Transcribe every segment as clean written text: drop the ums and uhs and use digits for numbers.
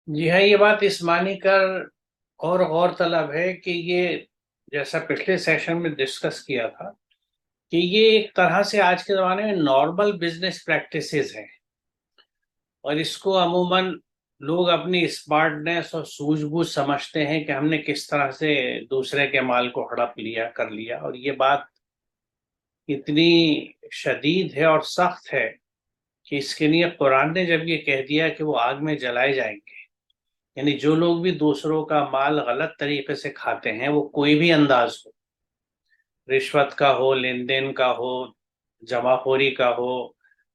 جی ہاں، یہ بات اس معنی کر اور غور طلب ہے کہ یہ جیسا پچھلے سیشن میں ڈسکس کیا تھا کہ یہ ایک طرح سے آج کے زمانے میں نارمل بزنس پریکٹسز ہیں، اور اس کو عموماً لوگ اپنی اسمارٹنیس اور سوجھ بوجھ سمجھتے ہیں کہ ہم نے کس طرح سے دوسرے کے مال کو ہڑپ لیا کر لیا، اور یہ بات اتنی شدید ہے اور سخت ہے کہ اس کے لیے قرآن نے جب یہ کہہ دیا کہ وہ آگ میں جلائے جائیں گے، یعنی جو لوگ بھی دوسروں کا مال غلط طریقے سے کھاتے ہیں، وہ کوئی بھی انداز ہو، رشوت کا ہو، لین دین کا ہو، جمع خوری کا ہو،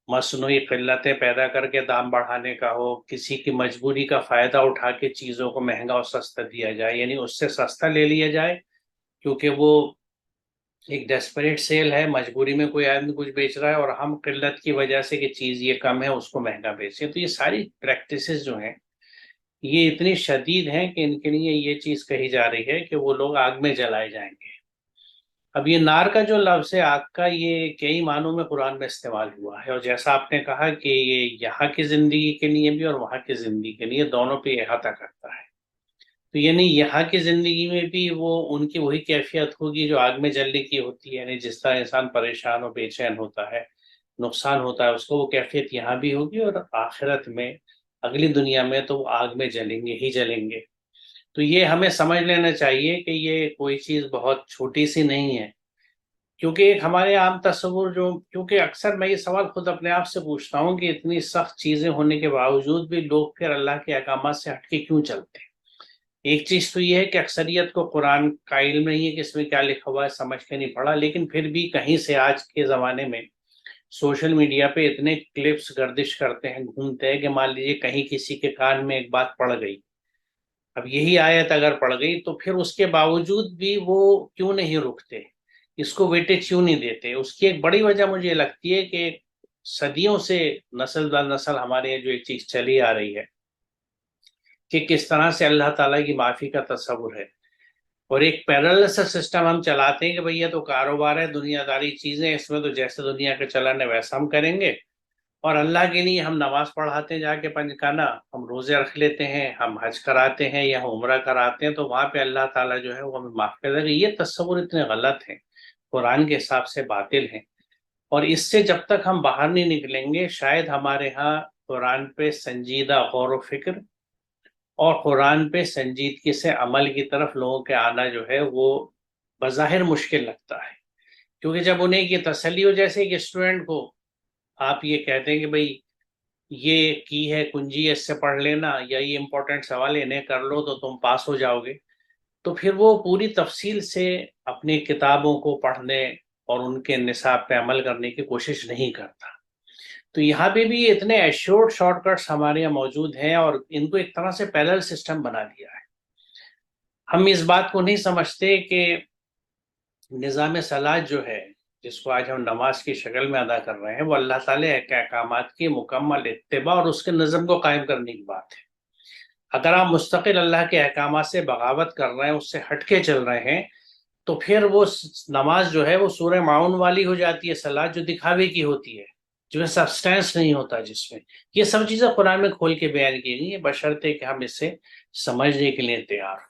مصنوعی قلتیں پیدا کر کے دام بڑھانے کا ہو، کسی کی مجبوری کا فائدہ اٹھا کے چیزوں کو مہنگا اور سستا دیا جائے، یعنی اس سے سستا لے لیا جائے کیونکہ وہ ایک ڈیسپریٹ سیل ہے، مجبوری میں کوئی آدمی کچھ بیچ رہا ہے اور ہم قلت کی وجہ سے کہ چیز یہ کم ہے اس کو مہنگا بیچیں، تو یہ ساری پریکٹسز جو ہیں یہ اتنی شدید ہیں کہ ان کے لیے یہ چیز کہی جا رہی ہے کہ وہ لوگ آگ میں جلائے جائیں گے۔ اب یہ نار کا جو لفظ ہے آگ کا، یہ کئی معنوں میں قرآن میں استعمال ہوا ہے، اور جیسا آپ نے کہا کہ یہ یہاں کی زندگی کے لیے بھی اور وہاں کی زندگی کے لیے دونوں پہ احاطہ کرتا ہے۔ تو یعنی یہاں کی زندگی میں بھی وہ ان کی وہی کیفیت ہوگی جو آگ میں جلنے کی ہوتی ہے، یعنی جس طرح انسان پریشان اور بے چین ہوتا ہے، نقصان ہوتا ہے اس کو، وہ کیفیت یہاں بھی ہوگی، اور آخرت میں اگلی دنیا میں تو وہ آگ میں جلیں گے ہی جلیں گے۔ تو یہ ہمیں سمجھ لینا چاہیے کہ یہ کوئی چیز بہت چھوٹی سی نہیں ہے، کیونکہ ایک ہمارے عام تصور جو، کیونکہ اکثر میں یہ سوال خود اپنے آپ سے پوچھتا ہوں کہ اتنی سخت چیزیں ہونے کے باوجود بھی لوگ پھر اللہ کے احکامات سے ہٹ کے کیوں چلتے ہیں؟ ایک چیز تو یہ ہے کہ اکثریت کو قرآن کا علم نہیں ہے کہ اس میں کیا لکھا ہوا ہے، سمجھ کے نہیں پڑھا، لیکن پھر بھی کہیں سے آج کے زمانے میں سوشل میڈیا پہ اتنے کلپس گردش کرتے ہیں، گھومتے ہیں، کہ مان لیجیے کہیں کسی کے کان میں ایک بات پڑ گئی، اب یہی آیت اگر پڑ گئی تو پھر اس کے باوجود بھی وہ کیوں نہیں رکتے، اس کو ویٹیج کیوں نہیں دیتے؟ اس کی ایک بڑی وجہ مجھے لگتی ہے کہ صدیوں سے نسل در نسل ہمارے یہاں جو ایک چیز چلی آ رہی ہے کہ کس طرح سے اللہ تعالیٰ کی معافی کا تصور ہے، اور ایک پیرلل سا سسٹم ہم چلاتے ہیں کہ بھئی یہ تو کاروبار ہے، دنیا داری چیزیں، اس میں تو جیسے دنیا کے چلن ہے ویسا ہم کریں گے، اور اللہ کے لیے ہم نماز پڑھاتے ہیں جا کے پنجگانہ، ہم روزے رکھ لیتے ہیں، ہم حج کراتے ہیں یا ہم عمرہ کراتے ہیں، تو وہاں پہ اللہ تعالیٰ جو ہے وہ ہمیں معاف کر دے گا۔ یہ تصور اتنے غلط ہیں، قرآن کے حساب سے باطل ہیں، اور اس سے جب تک ہم باہر نہیں نکلیں گے شاید ہمارے ہاں قرآن پہ سنجیدہ غور و فکر اور قرآن پہ سنجیدگی سے عمل کی طرف لوگوں کے آنا جو ہے وہ بظاہر مشکل لگتا ہے، کیونکہ جب انہیں یہ تسلی ہو، جیسے ایک اسٹوڈنٹ کو آپ یہ کہتے ہیں کہ بھئی یہ کی ہے کنجی، اس سے پڑھ لینا، یا یہ امپورٹنٹ سوال انہیں کر لو تو تم پاس ہو جاؤ گے، تو پھر وہ پوری تفصیل سے اپنی کتابوں کو پڑھنے اور ان کے نصاب پہ عمل کرنے کی کوشش نہیں کرتا۔ تو یہاں پہ بھی اتنے ایشورڈ شارٹ کٹس ہمارے یہاں موجود ہیں، اور ان کو ایک طرح سے پیرل سسٹم بنا دیا ہے۔ ہم اس بات کو نہیں سمجھتے کہ نظام صلاح جو ہے، جس کو آج ہم نماز کی شکل میں ادا کر رہے ہیں، وہ اللہ تعالیٰ کے احکامات کی مکمل اتباع اور اس کے نظم کو قائم کرنے کی بات ہے۔ اگر آپ مستقل اللہ کے احکامات سے بغاوت کر رہے ہیں، اس سے ہٹ کے چل رہے ہیں، تو پھر وہ نماز جو ہے وہ سورہ معاون والی ہو جاتی ہے، صلاۃ جو دکھاوے کی ہوتی ہے، جو سبسٹینس نہیں ہوتا جس میں۔ یہ سب چیزیں قرآن میں کھول کے بیان کی گئی ہیں، بشرطے کہ ہم اس سے سمجھنے کے لیے تیار ہوں۔